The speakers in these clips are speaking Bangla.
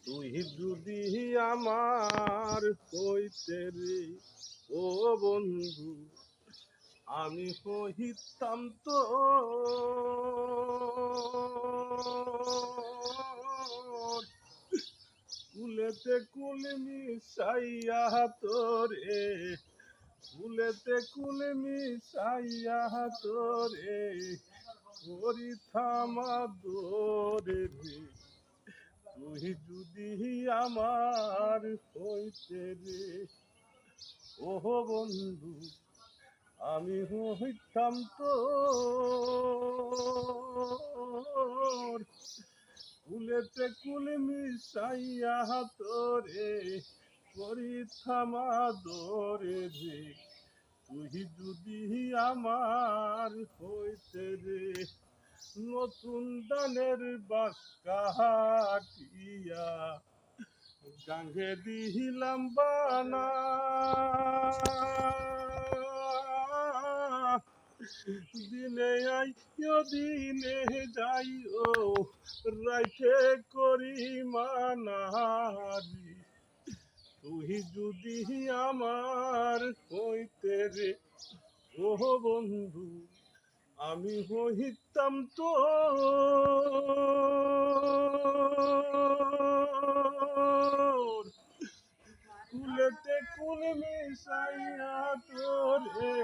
তুই যদি আমার হইতে রে ও বন্ধু, আমি হইতাম তো কুলেতে কুল মিশাইয়া তোরে, কুলেতে কুল মিশাইয়া তোরে করিতাম আদরে রে। তুই যদি আমার হইতে রে ও বন্ধু, আমি হইতাম তো কুলেতে কুল মিশাইয়া তোরে করিতাম আদরে রে। তুই যদি আমার হইতে রে নতুন দানের বাক্কা হাটিয়া গাঙ্গে দিলাম বানা, দিনে আইও দিনে যাইও রাইতে করি মানারি। তুই যদি আমার হইতে রে ও বন্ধু, আমি হইতাম তো কুলেতে কুল মিশাইয়া তোরে,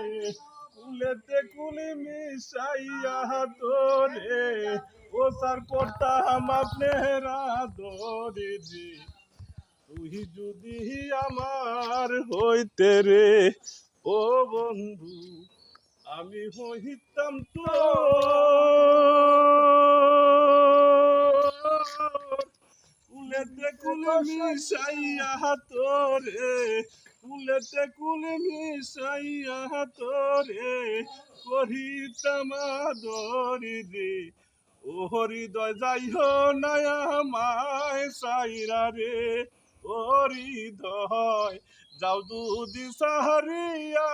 কুলেতে কুল মিশাইয়া তোরে ও সার করতাম আপনার আদরে রে। তুই যদি আমার হইতে রে ও বন্ধু, আমি হইতাম তো কুলেতে কুল মিশাইয়া তোরে, কুলেতে কুল মিশাইয়া তোরে করিতাম আদরে রে। ও হৃদয় যাইও না আমায় সাইরা রে, ও হৃদয় যাও দুদি সাহারিয়া,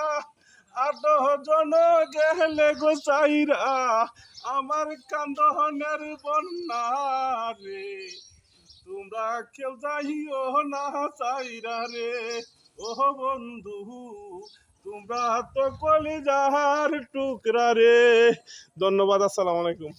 আট জন গেলে গো সাইরা আমার কান্দনের বন্যা রে। তোমরা কেউ যাইও না সাইরা রে ও বন্ধু, তোমরা তো কলিজার টুকরা রে। ধন্যবাদ, আসসালামু আলাইকুম।